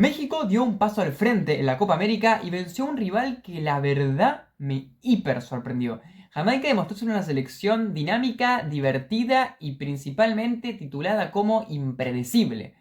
México dio un paso al frente en la Copa América y venció a un rival que la verdad me hiper sorprendió. Jamaica demostró ser una selección dinámica, divertida y principalmente titulada como impredecible.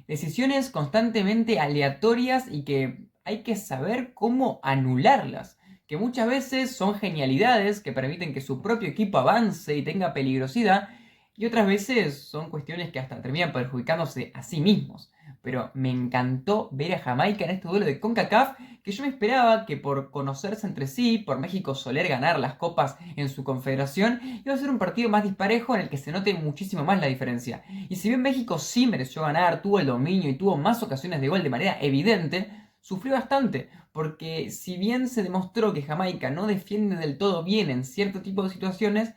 Decisiones constantemente aleatorias y que hay que saber cómo anularlas, que muchas veces son genialidades que permiten que su propio equipo avance y tenga peligrosidad, y otras veces son cuestiones que hasta terminan perjudicándose a sí mismos. Pero me encantó ver a Jamaica en este duelo de CONCACAF, que yo me esperaba que por conocerse entre sí, por México soler ganar las copas en su confederación, iba a ser un partido más disparejo en el que se note muchísimo más la diferencia. Y si bien México sí mereció ganar, tuvo el dominio y tuvo más ocasiones de gol de manera evidente, sufrió bastante, porque si bien se demostró que Jamaica no defiende del todo bien en cierto tipo de situaciones,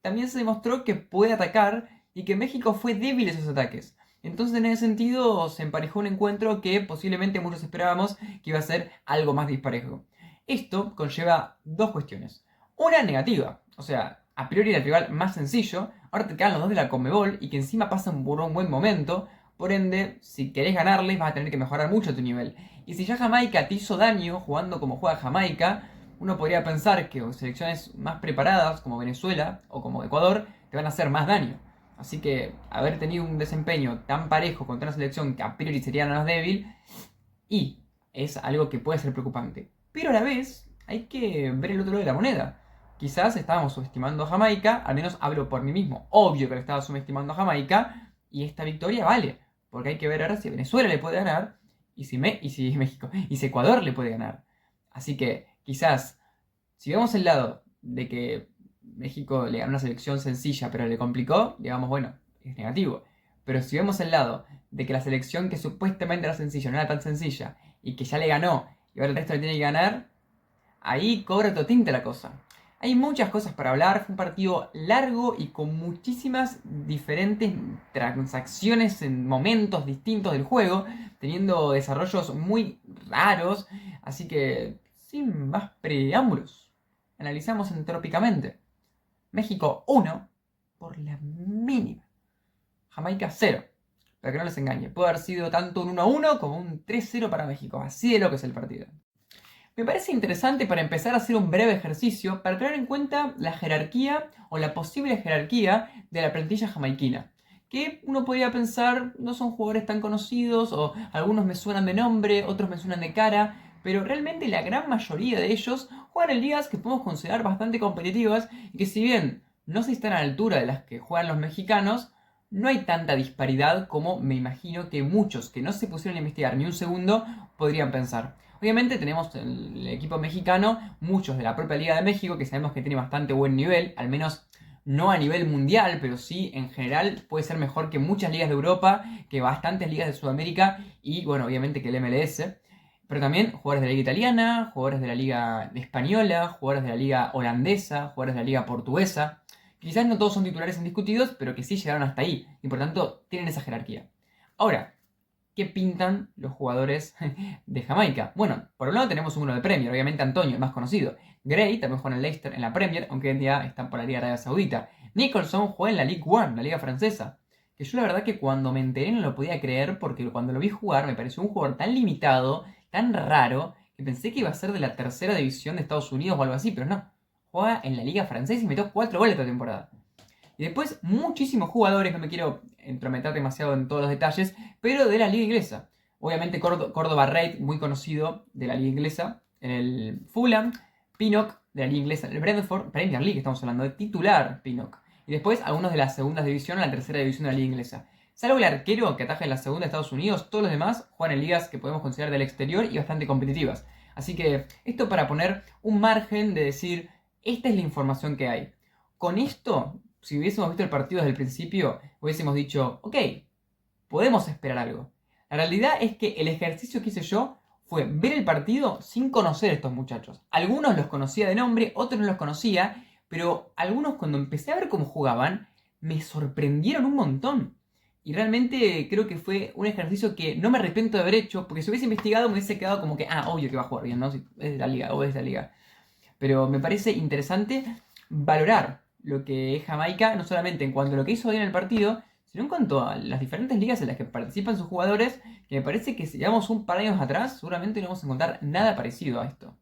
también se demostró que puede atacar y que México fue débil en esos ataques. Entonces, en ese sentido, se emparejó un encuentro que posiblemente muchos esperábamos que iba a ser algo más disparejo. Esto conlleva dos cuestiones. Una negativa, o sea, a priori era el rival más sencillo, ahora te quedan los dos de la Conmebol y que encima pasan por un buen momento, por ende, si querés ganarles vas a tener que mejorar mucho tu nivel. Y si ya Jamaica te hizo daño jugando como juega Jamaica, uno podría pensar que selecciones más preparadas como Venezuela o como Ecuador te van a hacer más daño. Así que haber tenido un desempeño tan parejo contra una selección que a priori sería la más débil y es algo que puede ser preocupante. Pero a la vez hay que ver el otro lado de la moneda. Quizás estábamos subestimando a Jamaica, al menos hablo por mí mismo. Obvio que le estaba subestimando a Jamaica y esta victoria vale. Porque hay que ver ahora si Venezuela le puede ganar y si México y si Ecuador le puede ganar. Así que quizás si vemos el lado de que México le ganó una selección sencilla pero le complicó, digamos, bueno, es negativo. Pero si vemos el lado de que la selección que supuestamente era sencilla no era tan sencilla y que ya le ganó y ahora el resto le tiene que ganar, ahí cobra otro tinte la cosa. Hay muchas cosas para hablar, fue un partido largo y con muchísimas diferentes transacciones en momentos distintos del juego, teniendo desarrollos muy raros, así que sin más preámbulos, analizamos entrópicamente. México 1 por la mínima. Jamaica 0. Para que no les engañe, puede haber sido tanto un 1-1 como un 3-0 para México, así de lo que es el partido. Me parece interesante para empezar a hacer un breve ejercicio para tener en cuenta la jerarquía o la posible jerarquía de la plantilla jamaiquina. Que uno podría pensar, no son jugadores tan conocidos o algunos me suenan de nombre, otros me suenan de cara, pero realmente la gran mayoría de ellos juegan en ligas que podemos considerar bastante competitivas y que si bien no se están a la altura de las que juegan los mexicanos, no hay tanta disparidad como me imagino que muchos que no se pusieron a investigar ni un segundo podrían pensar. Obviamente tenemos el equipo mexicano, muchos de la propia Liga de México, que sabemos que tiene bastante buen nivel, al menos no a nivel mundial, pero sí en general puede ser mejor que muchas ligas de Europa, que bastantes ligas de Sudamérica y bueno, obviamente que el MLS. Pero también jugadores de la liga italiana, jugadores de la liga española, jugadores de la liga holandesa, jugadores de la liga portuguesa. Quizás no todos son titulares indiscutidos, pero que sí llegaron hasta ahí y por tanto tienen esa jerarquía. Ahora, ¿qué pintan los jugadores de Jamaica? Bueno, por un lado tenemos uno de Premier, obviamente Antonio, el más conocido. Gray también juega en el Leicester en la Premier, aunque hoy en día está por la Liga Arabia Saudita. Nicholson juega en la Ligue 1, la Liga Francesa. Que yo la verdad que cuando me enteré no lo podía creer porque cuando lo vi jugar me pareció un jugador tan limitado, tan raro, que pensé que iba a ser de la tercera división de Estados Unidos o algo así, pero no. Juega en la Liga Francesa y metió 4 goles esta temporada. Y después muchísimos jugadores, no me quiero entrometer demasiado en todos los detalles, pero de la liga inglesa. Obviamente Córdoba Reid, muy conocido de la liga inglesa, en el Fulham, Pinnock de la liga inglesa en el Brentford, Premier League estamos hablando de titular Pinnock. Y después algunos de la segunda división o la tercera división de la liga inglesa. Salvo el arquero que ataja en la segunda de Estados Unidos, todos los demás juegan en ligas que podemos considerar del exterior y bastante competitivas. Así que esto para poner un margen de decir, esta es la información que hay. Con esto, si hubiésemos visto el partido desde el principio, hubiésemos dicho, ok, podemos esperar algo. La realidad es que el ejercicio que hice yo fue ver el partido sin conocer a estos muchachos. Algunos los conocía de nombre, otros no los conocía, pero algunos cuando empecé a ver cómo jugaban, me sorprendieron un montón. Y realmente creo que fue un ejercicio que no me arrepiento de haber hecho, porque si hubiese investigado me hubiese quedado como que, obvio que va a jugar bien, ¿no? Si es de la liga o es de la liga. Pero me parece interesante valorar lo que es Jamaica, no solamente en cuanto a lo que hizo bien en el partido, sino en cuanto a las diferentes ligas en las que participan sus jugadores, que me parece que si llevamos un par de años atrás, seguramente no vamos a encontrar nada parecido a esto.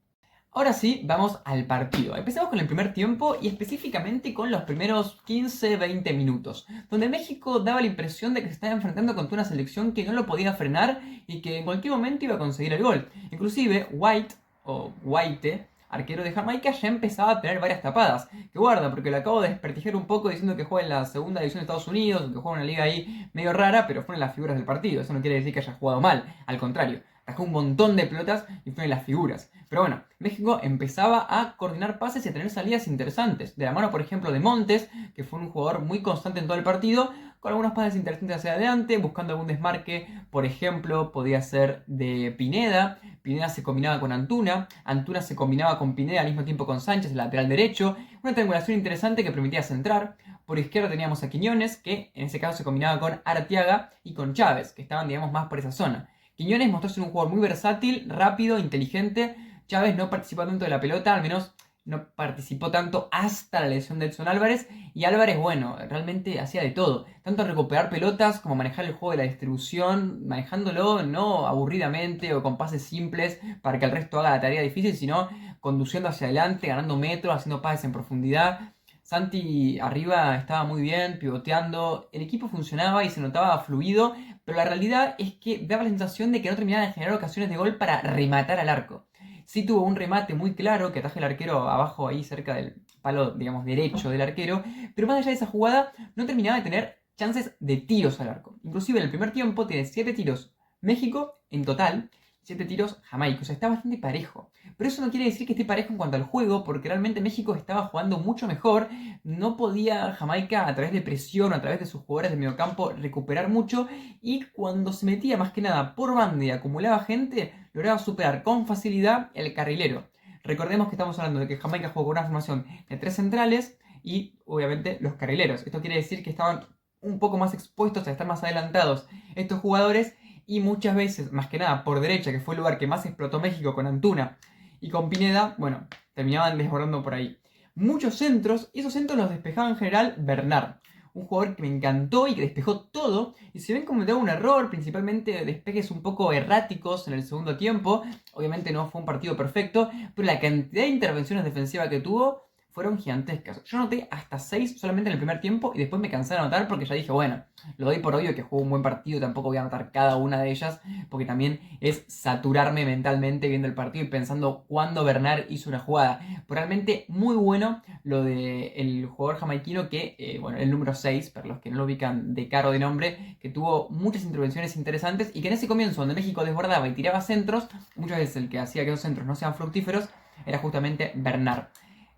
Ahora sí, vamos al partido. Empezamos con el primer tiempo y específicamente con los primeros 15-20 minutos, donde México daba la impresión de que se estaba enfrentando contra una selección que no lo podía frenar y que en cualquier momento iba a conseguir el gol. Inclusive White, o White, arquero de Jamaica, ya empezaba a tener varias tapadas. Que guarda, porque lo acabo de desprestigiar un poco diciendo que juega en la segunda división de Estados Unidos, que juega en una liga ahí medio rara, pero fueron las figuras del partido. Eso no quiere decir que haya jugado mal, al contrario. Atajó un montón de pelotas y fueron las figuras. Pero bueno, México empezaba a coordinar pases y a tener salidas interesantes. De la mano, por ejemplo, de Montes, que fue un jugador muy constante en todo el partido, con algunos pases interesantes hacia adelante, buscando algún desmarque. Por ejemplo, podía ser de Pineda. Pineda se combinaba con Antuna. Antuna se combinaba con Pineda al mismo tiempo con Sánchez, el lateral derecho. Una triangulación interesante que permitía centrar. Por izquierda teníamos a Quiñones, que en ese caso se combinaba con Arteaga y con Chávez, que estaban, digamos, más por esa zona. Quiñones mostró ser un jugador muy versátil, rápido, inteligente. Chávez no participó tanto de la pelota, al menos no participó tanto hasta la lesión de Edson Álvarez. Y Álvarez, bueno, realmente hacía de todo. Tanto recuperar pelotas como manejar el juego de la distribución, manejándolo no aburridamente o con pases simples para que el resto haga la tarea difícil, sino conduciendo hacia adelante, ganando metros, haciendo pases en profundidad. Santi arriba estaba muy bien, pivoteando, el equipo funcionaba y se notaba fluido, pero la realidad es que daba la sensación de que no terminaba de generar ocasiones de gol para rematar al arco. Sí tuvo un remate muy claro que ataja el arquero abajo ahí cerca del palo, digamos, derecho del arquero, pero más allá de esa jugada no terminaba de tener chances de tiros al arco. Inclusive en el primer tiempo tiene 7 tiros México en total, 7 tiros Jamaica, o sea, está bastante parejo. Pero eso no quiere decir que esté parejo en cuanto al juego, porque realmente México estaba jugando mucho mejor. No podía Jamaica, a través de presión, a través de sus jugadores de mediocampo, recuperar mucho. Y cuando se metía más que nada por banda y acumulaba gente, lograba superar con facilidad el carrilero. Recordemos que estamos hablando de que Jamaica jugó con una formación de 3 centrales y obviamente los carrileros. Esto quiere decir que estaban un poco más expuestos a estar más adelantados estos jugadores. Y muchas veces, más que nada por derecha, que fue el lugar que más explotó México con Antuna y con Pineda, bueno, terminaban desbordando por ahí. Muchos centros, y esos centros los despejaba en general Bernard. Un jugador que me encantó y que despejó todo. Y si ven cometió un error, principalmente despejes un poco erráticos en el segundo tiempo. Obviamente no fue un partido perfecto, pero la cantidad de intervenciones defensivas que tuvo fueron gigantescas. Yo anoté hasta 6 solamente en el primer tiempo y después me cansé de anotar porque ya dije, bueno, lo doy por obvio que jugó un buen partido, tampoco voy a anotar cada una de ellas porque también es saturarme mentalmente viendo el partido y pensando cuándo Bernard hizo una jugada. Pero realmente muy bueno lo del jugador jamaiquino que, bueno, el número 6, para los que no lo ubican de caro de nombre, que tuvo muchas intervenciones interesantes y que en ese comienzo donde México desbordaba y tiraba centros, muchas veces el que hacía que esos centros no sean fructíferos era justamente Bernard.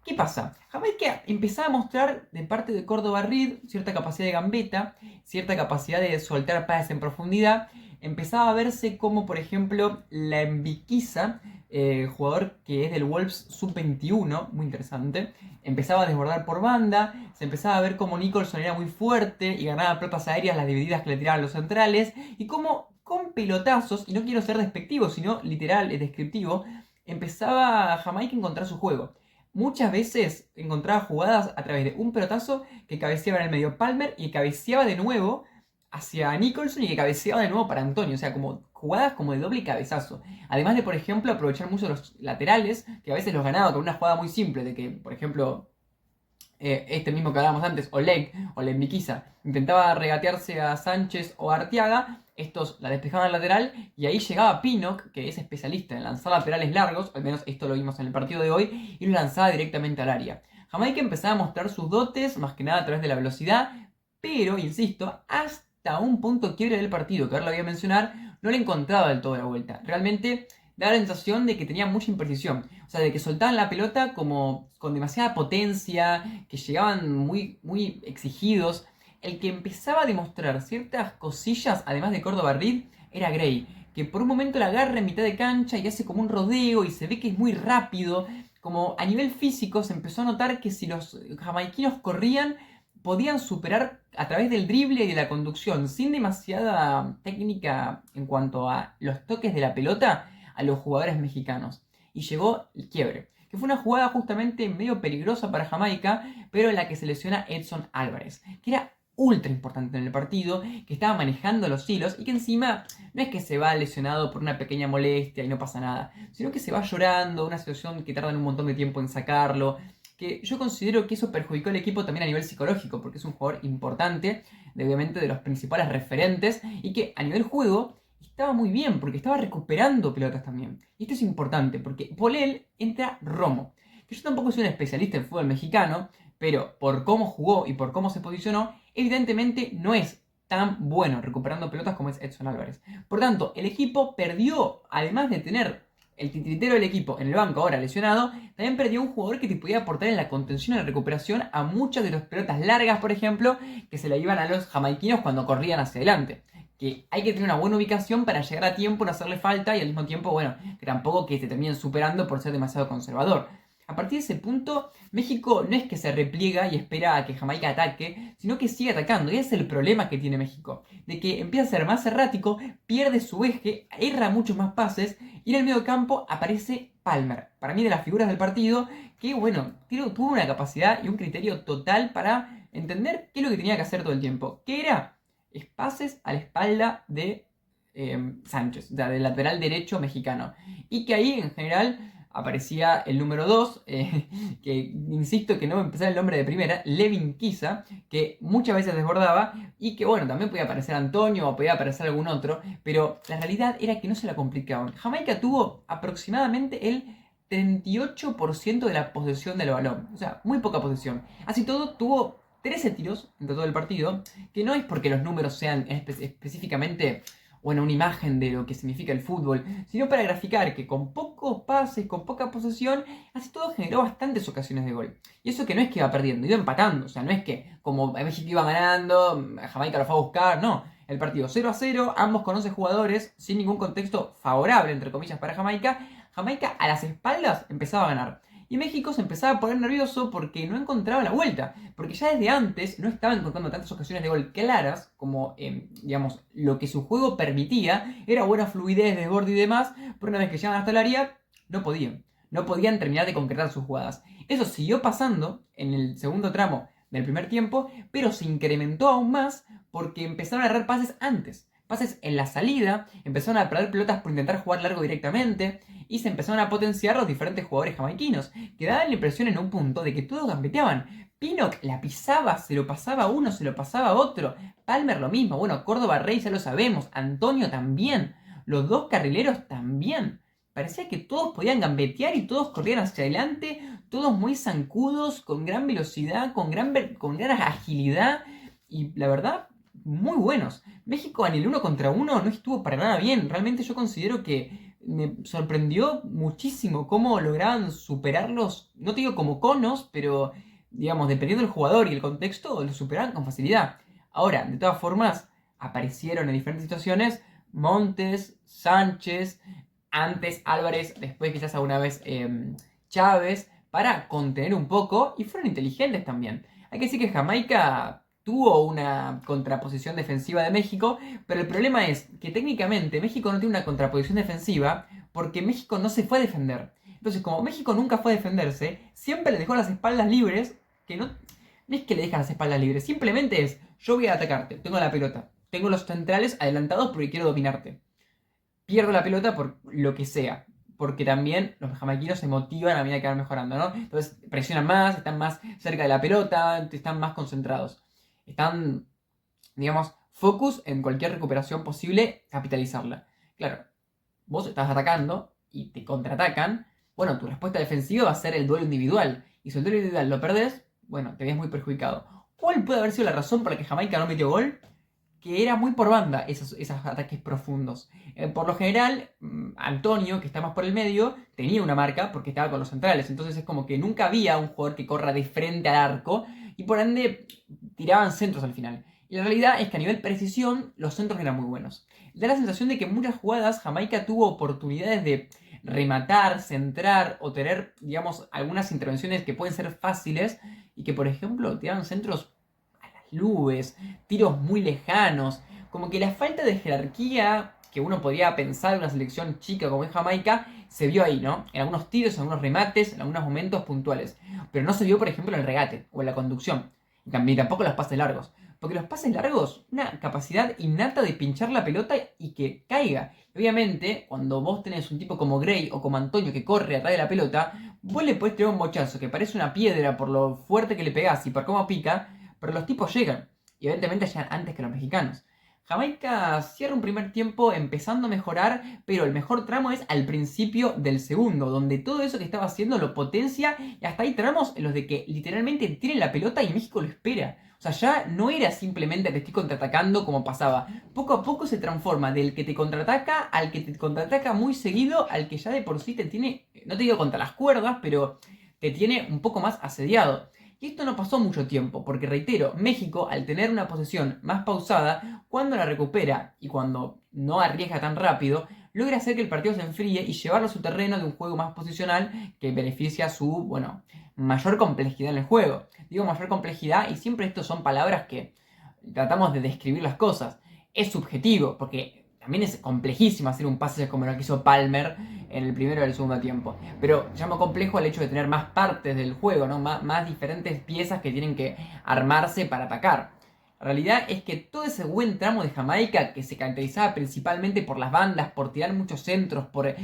¿Qué pasa? Jamaica empezaba a mostrar de parte de Córdoba Reed cierta capacidad de gambeta, cierta capacidad de soltar pases en profundidad. Empezaba a verse como, por ejemplo, la Enviquiza, jugador que es del Wolves sub-21, muy interesante. Empezaba a desbordar por banda, se empezaba a ver como Nicholson era muy fuerte y ganaba pelotas aéreas las divididas que le tiraban los centrales. Y como con pelotazos, y no quiero ser despectivo, sino literal, es descriptivo, empezaba Jamaica a encontrar su juego. Muchas veces encontraba jugadas a través de un pelotazo que cabeceaba en el medio Palmer y cabeceaba de nuevo hacia Nicholson y que cabeceaba de nuevo para Antonio. O sea, como jugadas como de doble cabezazo. Además de, por ejemplo, aprovechar mucho los laterales, que a veces los ganaba con una jugada muy simple, de que, por ejemplo, este mismo que hablábamos antes, Oleg o Lembiquiza, intentaba regatearse a Sánchez o a Arteaga. Estos la despejaban al lateral y ahí llegaba Pinnock, que es especialista en lanzar laterales largos, al menos esto lo vimos en el partido de hoy, y lo lanzaba directamente al área. Jamaica empezaba a mostrar sus dotes, más que nada a través de la velocidad, pero, insisto, hasta un punto quiebre del partido, que ahora lo voy a mencionar, no le encontraba del todo la vuelta. Realmente daba la sensación de que tenía mucha imprecisión. O sea, de que soltaban la pelota como con demasiada potencia, que llegaban muy, muy exigidos. El que empezaba a demostrar ciertas cosillas, además de Córdoba Reed, era Gray, que por un momento la agarra en mitad de cancha y hace como un rodeo y se ve que es muy rápido. Como a nivel físico se empezó a notar que si los jamaiquinos corrían, podían superar a través del drible y de la conducción, sin demasiada técnica en cuanto a los toques de la pelota, a los jugadores mexicanos. Y llegó el quiebre, que fue una jugada justamente medio peligrosa para Jamaica, pero en la que se lesiona Edson Álvarez, que era ultra importante en el partido, que estaba manejando los hilos y que encima no es que se va lesionado por una pequeña molestia y no pasa nada, sino que se va llorando, una situación que tardan un montón de tiempo en sacarlo, que yo considero que eso perjudicó al equipo también a nivel psicológico, porque es un jugador importante, obviamente de los principales referentes, y que a nivel juego estaba muy bien, porque estaba recuperando pelotas también. Y esto es importante, porque por él entra Romo, que yo tampoco soy un especialista en fútbol mexicano, pero por cómo jugó y por cómo se posicionó, evidentemente no es tan bueno recuperando pelotas como es Edson Álvarez. Por tanto, el equipo perdió, además de tener el titiritero del equipo en el banco ahora lesionado, también perdió un jugador que te podía aportar en la contención y la recuperación a muchas de las pelotas largas, por ejemplo, que se le iban a los jamaiquinos cuando corrían hacia adelante. Que hay que tener una buena ubicación para llegar a tiempo, no hacerle falta y al mismo tiempo, bueno, que tampoco que te terminen superando por ser demasiado conservador. A partir de ese punto, México no es que se repliega y espera a que Jamaica ataque, sino que sigue atacando. Y ese es el problema que tiene México. De que empieza a ser más errático, pierde su eje, erra muchos más pases y en el medio campo aparece Palmer. Para mí de las figuras del partido, que bueno, tuvo una capacidad y un criterio total para entender qué es lo que tenía que hacer todo el tiempo. ¿Qué era? Pases a la espalda de Sánchez, o sea, del lateral derecho mexicano. Y que ahí en general aparecía el número 2, que insisto que no me empezaba el nombre de primera, Levin Kiza, que muchas veces desbordaba y que bueno, también podía aparecer Antonio o podía aparecer algún otro, pero la realidad era que no se la complicaban. Jamaica tuvo aproximadamente el 38% de la posesión del balón, o sea, muy poca posesión. Así todo tuvo 13 tiros entre todo el partido, que no es porque los números sean específicamente una imagen de lo que significa el fútbol, sino para graficar que con pocos pases, con poca posesión, así todo generó bastantes ocasiones de gol. Y eso que no es que iba perdiendo, iba empatando, o sea, no es que como México iba ganando, Jamaica lo fue a buscar, no. El partido 0-0, ambos con 11 jugadores, sin ningún contexto favorable, entre comillas, para Jamaica. Jamaica a las espaldas empezaba a ganar. Y México se empezaba a poner nervioso porque no encontraba la vuelta. Porque ya desde antes no estaba encontrando tantas ocasiones de gol claras como, digamos, lo que su juego permitía. Era buena fluidez, desborde y demás. Pero una vez que llegaban hasta el área, no podían. No podían terminar de concretar sus jugadas. Eso siguió pasando en el segundo tramo del primer tiempo, pero se incrementó aún más porque empezaron a errar pases antes. Pases en la salida, empezaron a perder pelotas por intentar jugar largo directamente y se empezaron a potenciar los diferentes jugadores jamaiquinos, que daban la impresión en un punto de que todos gambeteaban. Pinnock la pisaba, se lo pasaba a uno, se lo pasaba a otro. Palmer lo mismo, bueno, Córdoba Rey ya lo sabemos, Antonio también, los dos carrileros también. Parecía que todos podían gambetear y todos corrían hacia adelante, todos muy zancudos, con gran velocidad, con gran agilidad y la verdad, muy buenos. México en el 1 contra 1 no estuvo para nada bien. Realmente yo considero que me sorprendió muchísimo cómo lograban superarlos, no te digo como conos, pero digamos, dependiendo del jugador y el contexto, lo superaban con facilidad. Ahora, de todas formas, aparecieron en diferentes situaciones Montes, Sánchez, antes Álvarez, después quizás alguna vez Chávez, para contener un poco y fueron inteligentes también. Hay que decir que Jamaica tuvo una contraposición defensiva de México, pero el problema es que técnicamente México no tiene una contraposición defensiva porque México no se fue a defender. Entonces, como México nunca fue a defenderse, siempre le dejó las espaldas libres, que no es que le dejan las espaldas libres, simplemente es, yo voy a atacarte, tengo la pelota, tengo los centrales adelantados porque quiero dominarte. Pierdo la pelota por lo que sea, porque también los jamaiquinos se motivan a medida que van mejorando, ¿no? Entonces presionan más, están más cerca de la pelota, están más concentrados. Están, digamos, focus en cualquier recuperación posible, capitalizarla. Claro, vos estás atacando y te contraatacan, bueno, tu respuesta defensiva va a ser el duelo individual. Y si el duelo individual lo perdés, bueno, te ves muy perjudicado. ¿Cuál puede haber sido la razón por la que Jamaica no metió gol? Que era muy por banda esos ataques profundos. Por lo general, Antonio, que está más por el medio, tenía una marca porque estaba con los centrales. Entonces es como que nunca había un jugador que corra de frente al arco y por ende tiraban centros al final. Y la realidad es que a nivel precisión los centros eran muy buenos. Da la sensación de que en muchas jugadas Jamaica tuvo oportunidades de rematar, centrar o tener, digamos, algunas intervenciones que pueden ser fáciles y que, por ejemplo, tiraban centros a las nubes, tiros muy lejanos. Como que la falta de jerarquía que uno podría pensar en una selección chica como es Jamaica se vio ahí, ¿no? En algunos tiros, en algunos remates, en algunos momentos puntuales. Pero no se vio, por ejemplo, en el regate o en la conducción. Y tampoco los pases largos. Porque los pases largos, una capacidad innata de pinchar la pelota y que caiga. Obviamente, cuando vos tenés un tipo como Gray o como Antonio que corre atrás de la pelota, vos le podés tirar un bochazo que parece una piedra por lo fuerte que le pegás y por cómo pica, pero los tipos llegan. Y evidentemente llegan antes que los mexicanos. Jamaica cierra un primer tiempo empezando a mejorar, pero el mejor tramo es al principio del segundo, donde todo eso que estaba haciendo lo potencia y hasta hay tramos en los de que literalmente tienen la pelota y México lo espera. O sea, ya no era simplemente te estoy contraatacando como pasaba. Poco a poco se transforma del que te contraataca al que te contraataca muy seguido, al que ya de por sí te tiene, no te digo contra las cuerdas, pero te tiene un poco más asediado. Y esto no pasó mucho tiempo, porque reitero, México, al tener una posesión más pausada, cuando la recupera y cuando no arriesga tan rápido, logra hacer que el partido se enfríe y llevarlo a su terreno de un juego más posicional que beneficia su, bueno, mayor complejidad en el juego. Digo mayor complejidad y siempre estos son palabras que tratamos de describir las cosas. Es subjetivo, porque también es complejísimo hacer un pase como lo que hizo Palmer en el primero y el segundo tiempo. Pero llamo complejo el hecho de tener más partes del juego, ¿no? Más diferentes piezas que tienen que armarse para atacar. La realidad es que todo ese buen tramo de Jamaica, que se caracterizaba principalmente por las bandas, por tirar muchos centros, por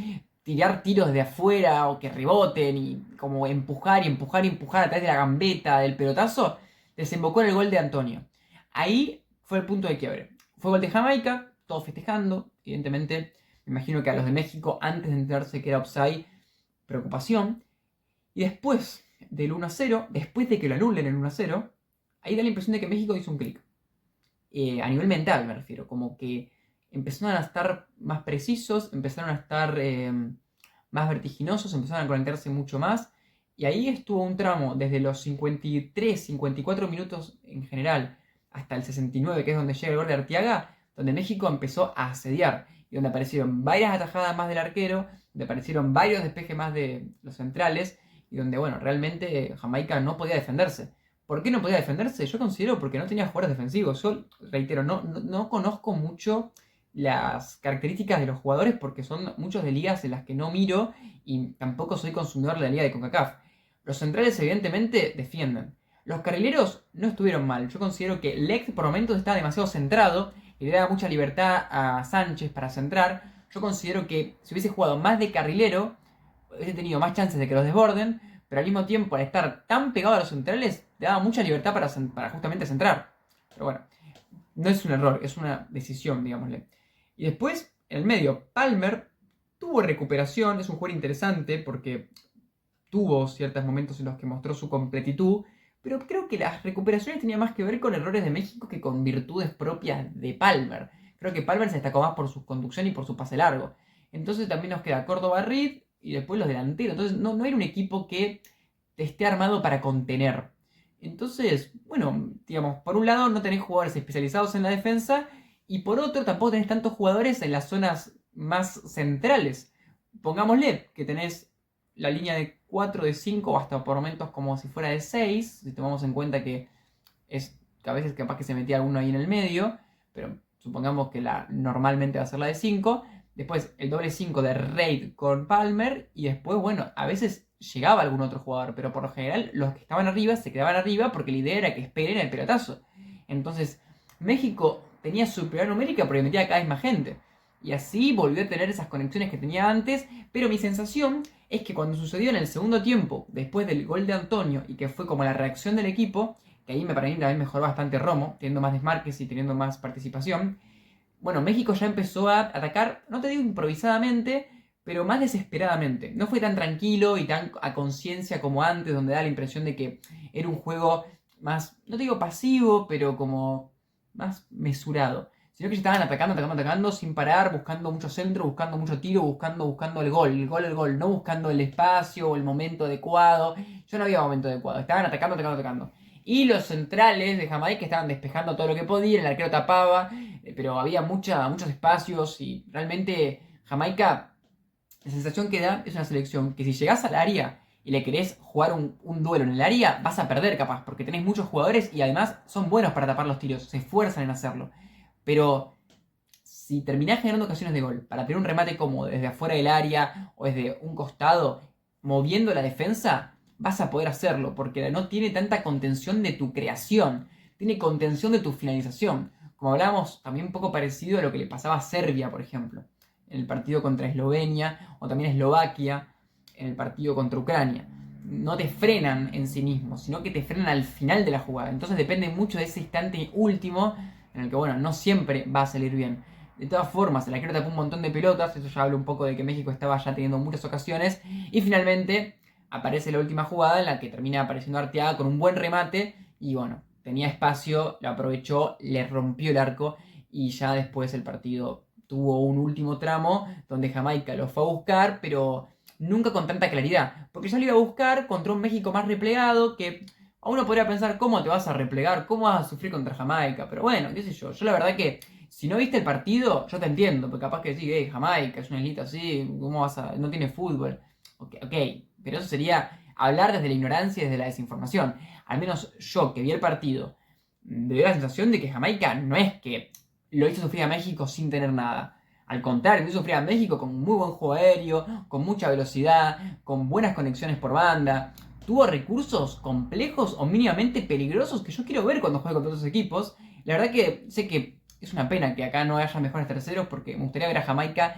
tirar tiros de afuera o que reboten y como empujar y empujar y empujar a través de la gambeta, del pelotazo, desembocó en el gol de Antonio. Ahí fue el punto de quiebre. Fue gol de Jamaica, todos festejando, evidentemente. Me imagino que a los de México, antes de enterarse que era offside, preocupación. Y después del 1-0, después de que lo anulen el 1-0, ahí da la impresión de que México hizo un clic. A nivel mental me refiero, como que empezaron a estar más precisos, empezaron a estar más vertiginosos, empezaron a conectarse mucho más. Y ahí estuvo un tramo desde los 53, 54 minutos en general hasta el 69, que es donde llega el gol de Arteaga, donde México empezó a asediar y donde aparecieron varias atajadas más del arquero, donde aparecieron varios despejes más de los centrales y donde, bueno, realmente Jamaica no podía defenderse. ¿Por qué no podía defenderse? Yo considero porque no tenía jugadores defensivos. Yo, reitero, no conozco mucho las características de los jugadores porque son muchos de ligas en las que no miro y tampoco soy consumidor de la liga de CONCACAF. Los centrales evidentemente defienden. Los carrileros no estuvieron mal. Yo considero que Lex por momentos estaba demasiado centrado y le daba mucha libertad a Sánchez para centrar. Yo considero que si hubiese jugado más de carrilero, hubiese tenido más chances de que los desborden, pero al mismo tiempo al estar tan pegado a los centrales, le daba mucha libertad para justamente centrar. Pero bueno, no es un error, es una decisión, digámosle. Y después, en el medio, Palmer tuvo recuperación, es un jugador interesante porque tuvo ciertos momentos en los que mostró su completitud, pero creo que las recuperaciones tenían más que ver con errores de México que con virtudes propias de Palmer. Creo que Palmer se destacó más por su conducción y por su pase largo. Entonces también nos queda Córdoba Reed y después los delanteros. Entonces no era un equipo que esté armado para contener. Entonces, bueno, digamos, por un lado no tenés jugadores especializados en la defensa y por otro tampoco tenés tantos jugadores en las zonas más centrales. Pongámosle que tenés la línea de 4, de 5 o hasta por momentos como si fuera de 6, si tomamos en cuenta que es que a veces capaz que se metía alguno ahí en el medio, pero supongamos que normalmente va a ser la de 5. Después el doble 5 de Reid con Palmer y después, bueno, a veces llegaba algún otro jugador, pero por lo general los que estaban arriba se quedaban arriba porque la idea era que esperen el pelotazo. Entonces, México tenía superioridad numérica porque metía cada vez más gente. Y así volvió a tener esas conexiones que tenía antes, pero mi sensación es que cuando sucedió en el segundo tiempo, después del gol de Antonio, y que fue como la reacción del equipo, que ahí para mí también mejoró bastante Romo, teniendo más desmarques y teniendo más participación, bueno, México ya empezó a atacar, no te digo improvisadamente, pero más desesperadamente. No fue tan tranquilo y tan a conciencia como antes, donde da la impresión de que era un juego más, no te digo pasivo, pero como más mesurado. Sino que ya estaban atacando sin parar, buscando mucho centro, buscando mucho tiro, buscando el gol, no buscando el espacio o el momento adecuado. Yo no había momento adecuado, estaban atacando. Y los centrales de Jamaica estaban despejando todo lo que podían, el arquero tapaba, pero había muchos espacios y realmente Jamaica, la sensación que da es una selección que si llegás al área y le querés jugar un duelo en el área, vas a perder capaz, porque tenés muchos jugadores y además son buenos para tapar los tiros, se esfuerzan en hacerlo. Pero si terminás generando ocasiones de gol para tener un remate cómodo desde afuera del área o desde un costado, moviendo la defensa, vas a poder hacerlo, porque no tiene tanta contención de tu creación. tiene contención de tu finalización. Como hablábamos, también un poco parecido a lo que le pasaba a Serbia, por ejemplo, en el partido contra Eslovenia o también Eslovaquia en el partido contra Ucrania. No te frenan en sí mismos, sino que te frenan al final de la jugada. Entonces depende mucho de ese instante último en el que, bueno, no siempre va a salir bien. De todas formas, el arquero tapó un montón de pelotas, eso ya habla un poco de que México estaba ya teniendo muchas ocasiones, y finalmente aparece la última jugada en la que termina apareciendo Arteaga con un buen remate, y bueno, tenía espacio, lo aprovechó, le rompió el arco, y ya después el partido tuvo un último tramo donde Jamaica lo fue a buscar, pero nunca con tanta claridad, porque ya lo iba a buscar contra un México más replegado que a uno podría pensar, ¿cómo te vas a replegar? ¿Cómo vas a sufrir contra Jamaica? Pero bueno, qué sé yo. Yo la verdad que si no viste el partido, yo te entiendo. Porque capaz que decís, Jamaica es una islita así, ¿cómo vas a...? No tiene fútbol. Ok, pero eso sería hablar desde la ignorancia y desde la desinformación. Al menos yo, que vi el partido, me dio la sensación de que Jamaica no es que lo hizo sufrir a México sin tener nada. Al contrario, lo hizo sufrir a México con muy buen juego aéreo, con mucha velocidad, con buenas conexiones por banda. Tuvo recursos complejos o mínimamente peligrosos que yo quiero ver cuando juegue contra otros equipos. La verdad que sé que es una pena que acá no haya mejores terceros porque me gustaría ver a Jamaica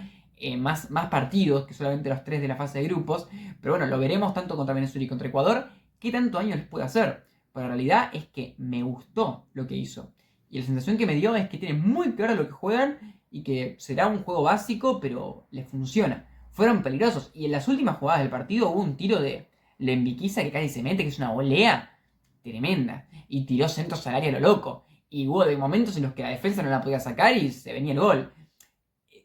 más partidos que solamente los 3 de la fase de grupos. Pero bueno, lo veremos tanto contra Venezuela y contra Ecuador. ¿Qué tanto daño les puede hacer? Pero la realidad es que me gustó lo que hizo. Y la sensación que me dio es que tiene muy claro lo que juegan y que será un juego básico, pero les funciona. Fueron peligrosos. Y en las últimas jugadas del partido hubo un tiro de Lembiquiza que casi se mete, que es una volea tremenda. Y tiró centros al área a lo loco. Y hubo de momentos en los que la defensa no la podía sacar y se venía el gol.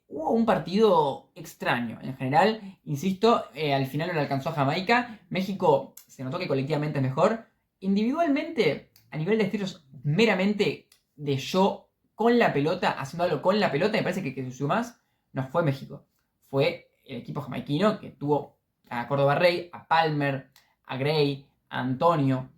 Hubo un partido extraño. En general, insisto, al final no le alcanzó a Jamaica. México se notó que colectivamente es mejor. Individualmente, a nivel de estilos meramente de yo con la pelota, haciendo algo con la pelota, me parece que se subió más. No fue México. Fue el equipo jamaiquino que tuvo a Córdoba Rey, a Palmer, a Gray, a Antonio,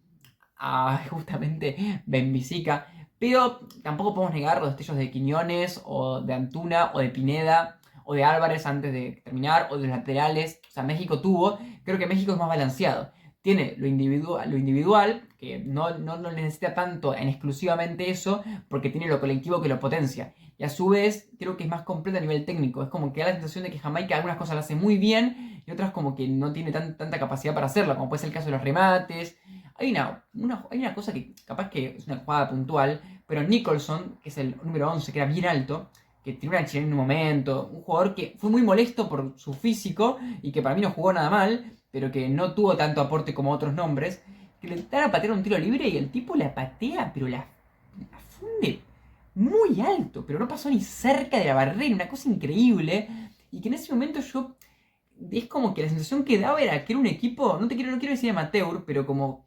a justamente Benvisica. Pero tampoco podemos negar los destellos de Quiñones, o de Antuna, o de Pineda, o de Álvarez antes de terminar, o de los laterales. O sea, México tuvo. Creo que México es más balanceado. Tiene lo individual, que no necesita tanto en exclusivamente eso, porque tiene lo colectivo que lo potencia. Y a su vez, creo que es más completo a nivel técnico. Es como que da la sensación de que Jamaica algunas cosas las hace muy bien y otras como que no tiene tanta capacidad para hacerlo, como puede ser el caso de los remates. Hay una cosa que capaz que es una jugada puntual, pero Nicholson, que es el número 11, que era bien alto, que tiró una chilena en un momento, un jugador que fue muy molesto por su físico y que para mí no jugó nada mal, pero que no tuvo tanto aporte como otros nombres, que le dan a patear un tiro libre y el tipo la patea, pero la funde muy alto, pero no pasó ni cerca de la barrera, una cosa increíble, y que en ese momento yo, es como que la sensación que daba era que era un equipo, no quiero decir amateur, pero como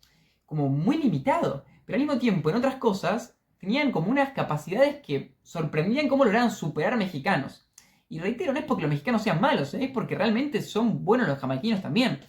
muy limitado, pero al mismo tiempo en otras cosas tenían como unas capacidades que sorprendían cómo lograban superar mexicanos. Y reitero, no es porque los mexicanos sean malos, es porque realmente son buenos los jamaiquinos también.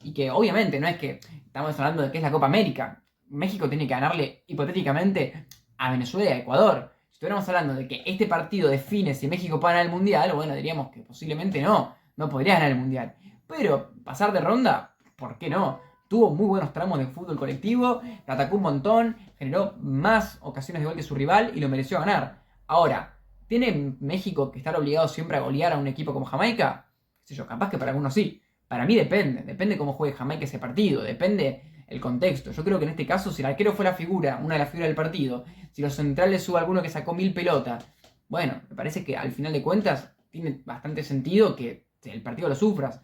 Y que obviamente no es que estamos hablando de que es la Copa América. México tiene que ganarle hipotéticamente a Venezuela y a Ecuador. Si estuviéramos hablando de que este partido define si México puede ganar el Mundial, bueno, diríamos que posiblemente no podría ganar el Mundial. Pero pasar de ronda, ¿por qué no? Tuvo muy buenos tramos de fútbol colectivo, la atacó un montón, generó más ocasiones de gol que su rival y lo mereció ganar. Ahora, ¿tiene México que estar obligado siempre a golear a un equipo como Jamaica? Qué sé yo, capaz que para algunos sí. Para mí depende cómo juegue Jamaica ese partido, depende el contexto. Yo creo que en este caso, si el arquero fue la figura, una de las figuras del partido, si los centrales hubo alguno que sacó 1000 pelotas, bueno, me parece que al final de cuentas tiene bastante sentido que el partido lo sufras.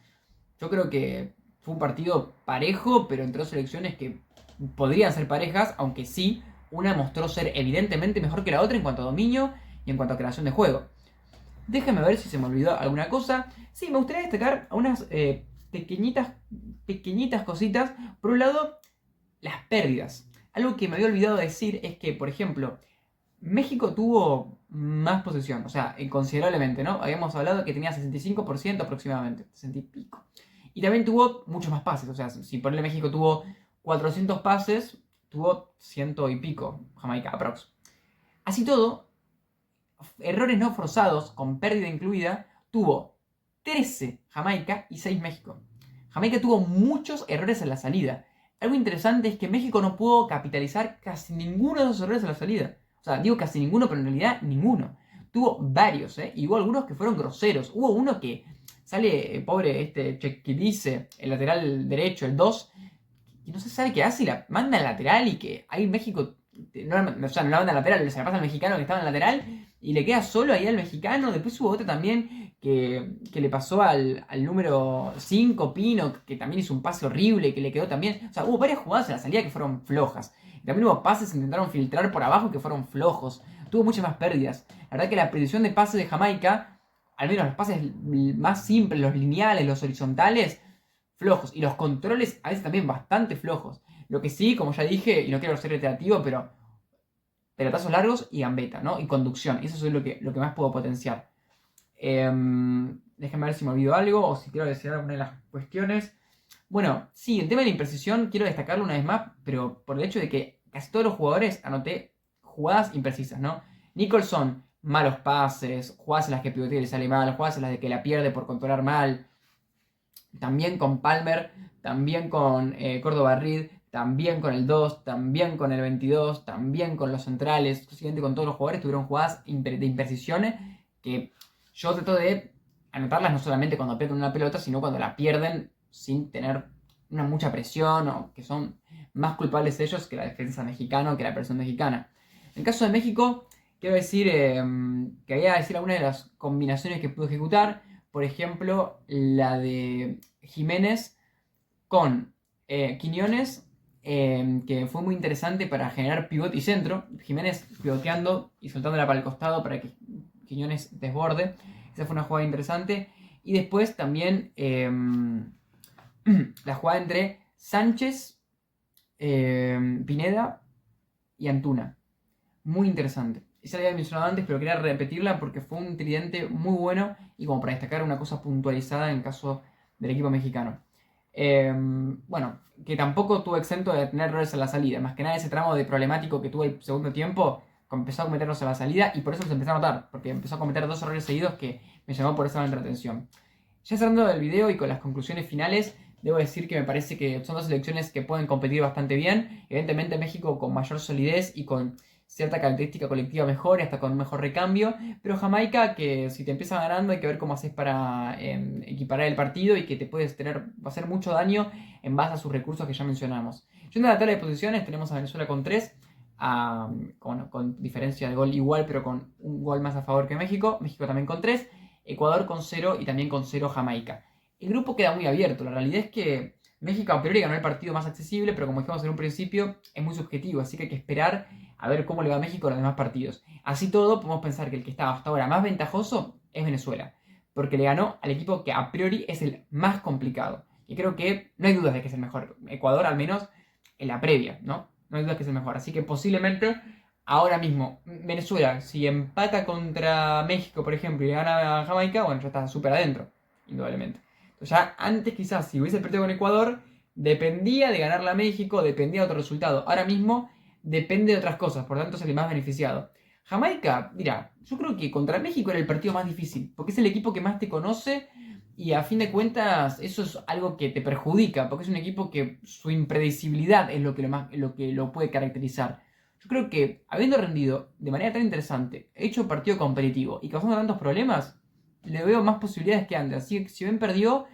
Yo creo que fue un partido parejo, pero entre dos selecciones que podrían ser parejas, aunque sí, una mostró ser evidentemente mejor que la otra en cuanto a dominio y en cuanto a creación de juego. Déjame ver si se me olvidó alguna cosa. Sí, me gustaría destacar unas pequeñitas cositas. Por un lado, las pérdidas. Algo que me había olvidado decir es que, por ejemplo, México tuvo más posesión, o sea, considerablemente, ¿no? Habíamos hablado que tenía 65% aproximadamente, 60 y pico. Y también tuvo muchos más pases, o sea, si por ejemplo México tuvo 400 pases, tuvo 100 y pico, Jamaica, aprox. Así todo, errores no forzados, con pérdida incluida, tuvo 13 Jamaica y 6 México. Jamaica tuvo muchos errores en la salida. algo interesante es que México no pudo capitalizar casi ninguno de esos errores a la salida. O sea, digo casi ninguno, pero en realidad ninguno. Tuvo varios, ¿eh? Y hubo algunos que fueron groseros. Hubo uno que sale, pobre, que dice, el lateral derecho, el 2, y no se sabe qué hace y la manda al lateral y que ahí México, o sea, no la manda al lateral, se la pasa al mexicano que estaba en el lateral y le queda solo ahí al mexicano. Después hubo otro también que le pasó al número 5, Pino, que también hizo un pase horrible, que le quedó también. O sea, hubo varias jugadas en la salida que fueron flojas. También hubo pases que intentaron filtrar por abajo que fueron flojos. Tuvo muchas más pérdidas. La verdad que la precisión de pase de Jamaica, al menos los pases más simples, los lineales, los horizontales, flojos. Y los controles a veces también bastante flojos. Lo que sí, como ya dije, y no quiero ser reiterativo, pero pelotazos largos y gambeta, ¿no? Y conducción. Eso es lo que más puedo potenciar. Déjenme ver si me olvido algo o si quiero decir alguna de las cuestiones. Bueno, sí, el tema de la imprecisión quiero destacarlo una vez más, pero por el hecho de que casi todos los jugadores anoté jugadas imprecisas, ¿no? Nicholson, malos pases, jugadas en las que pivotea y le sale mal, jugadas en las de que la pierde por controlar mal. También con Palmer, también con Córdoba Reed, también con el 2, también con el 22, también con los centrales, básicamente con todos los jugadores tuvieron jugadas de imprecisiones que yo trato de anotarlas no solamente cuando pierden una pelota, sino cuando la pierden sin tener mucha presión o que son más culpables ellos que la defensa mexicana o que la presión mexicana. En el caso de México, quiero decir que voy a decir algunas de las combinaciones que pude ejecutar. Por ejemplo, la de Jiménez con Quiñones, que fue muy interesante para generar pivot y centro. Jiménez pivoteando y soltándola para el costado para que Quiñones desborde. Esa fue una jugada interesante. Y después también la jugada entre Sánchez, Pineda y Antuna. Muy interesante. Esa la había mencionado antes, pero quería repetirla porque fue un tridente muy bueno y como para destacar una cosa puntualizada en el caso del equipo mexicano. Bueno, que tampoco tuvo exento de tener errores a la salida. Más que nada ese tramo de problemático que tuvo el segundo tiempo, empezó a cometerlos a la salida y por eso se empezó a notar, porque empezó a cometer 2 errores seguidos que me llamó por esa entretención. Ya cerrando el video y con las conclusiones finales, debo decir que me parece que son 2 selecciones que pueden competir bastante bien. Evidentemente México con mayor solidez y con cierta característica colectiva mejor y hasta con un mejor recambio, pero Jamaica que si te empieza ganando hay que ver cómo haces para equiparar el partido y que te puedes va a hacer mucho daño en base a sus recursos que ya mencionamos. Yendo a la tabla de posiciones tenemos a Venezuela con 3, con diferencia de gol igual pero con un gol más a favor que México, México también con 3, Ecuador con 0 y también con 0 Jamaica. El grupo queda muy abierto, la realidad es que México a priori ganó el partido más accesible, pero como dijimos en un principio, es muy subjetivo, así que hay que esperar a ver cómo le va a México en los demás partidos. Así todo, podemos pensar que el que está hasta ahora más ventajoso es Venezuela, porque le ganó al equipo que a priori es el más complicado. Y creo que no hay dudas de que es el mejor. Ecuador, al menos en la previa, ¿no? No hay dudas de que es el mejor. Así que posiblemente ahora mismo Venezuela, si empata contra México, por ejemplo, y le gana a Jamaica, bueno, ya está súper adentro, indudablemente. Entonces ya antes quizás si hubiese perdido con Ecuador, dependía de ganarle a México, dependía de otro resultado. Ahora mismo depende de otras cosas, por tanto es el más beneficiado. Jamaica, mira, yo creo que contra México era el partido más difícil, porque es el equipo que más te conoce y a fin de cuentas eso es algo que te perjudica, porque es un equipo que su impredecibilidad es lo que lo puede caracterizar. Yo creo que habiendo rendido de manera tan interesante, hecho un partido competitivo y causando tantos problemas, le veo más posibilidades que antes. Así que si bien perdió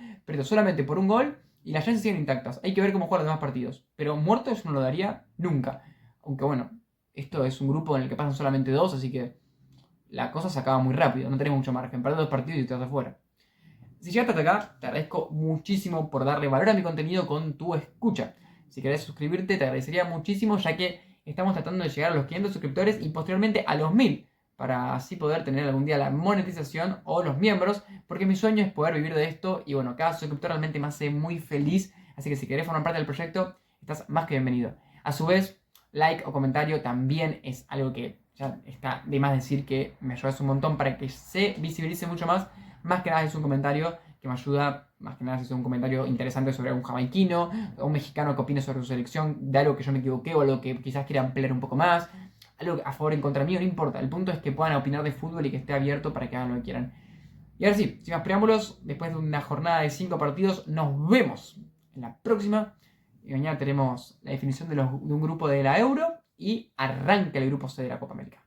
solamente por un gol y las chances siguen intactas. Hay que ver cómo juegan los demás partidos. Pero muerto eso no lo daría nunca. Aunque bueno, esto es un grupo en el que pasan solamente 2, así que la cosa se acaba muy rápido. No tenemos mucho margen. Perder 2 partidos y te vas afuera. Si llegaste hasta acá, te agradezco muchísimo por darle valor a mi contenido con tu escucha. Si querés suscribirte, te agradecería muchísimo, ya que estamos tratando de llegar a los 500 suscriptores y posteriormente a los 1000, para así poder tener algún día la monetización o los miembros, porque mi sueño es poder vivir de esto y bueno, cada suscriptor realmente me hace muy feliz, así que si querés formar parte del proyecto, estás más que bienvenido. A su vez, like o comentario también es algo que ya está de más decir que me ayudas un montón para que se visibilice mucho más. Más que nada es un comentario que me ayuda, más que nada si es un comentario interesante sobre algún jamaiquino o un mexicano que opine sobre su selección, de algo que yo me equivoqué o algo que quizás quiera ampliar un poco más, algo a favor o en contra mío, no importa. El punto es que puedan opinar de fútbol y que esté abierto para que hagan lo que quieran. Y ahora sí, sin más preámbulos, después de una jornada de 5 partidos, nos vemos en la próxima. Y mañana tenemos la definición de un grupo de la Euro y arranca el grupo C de la Copa América.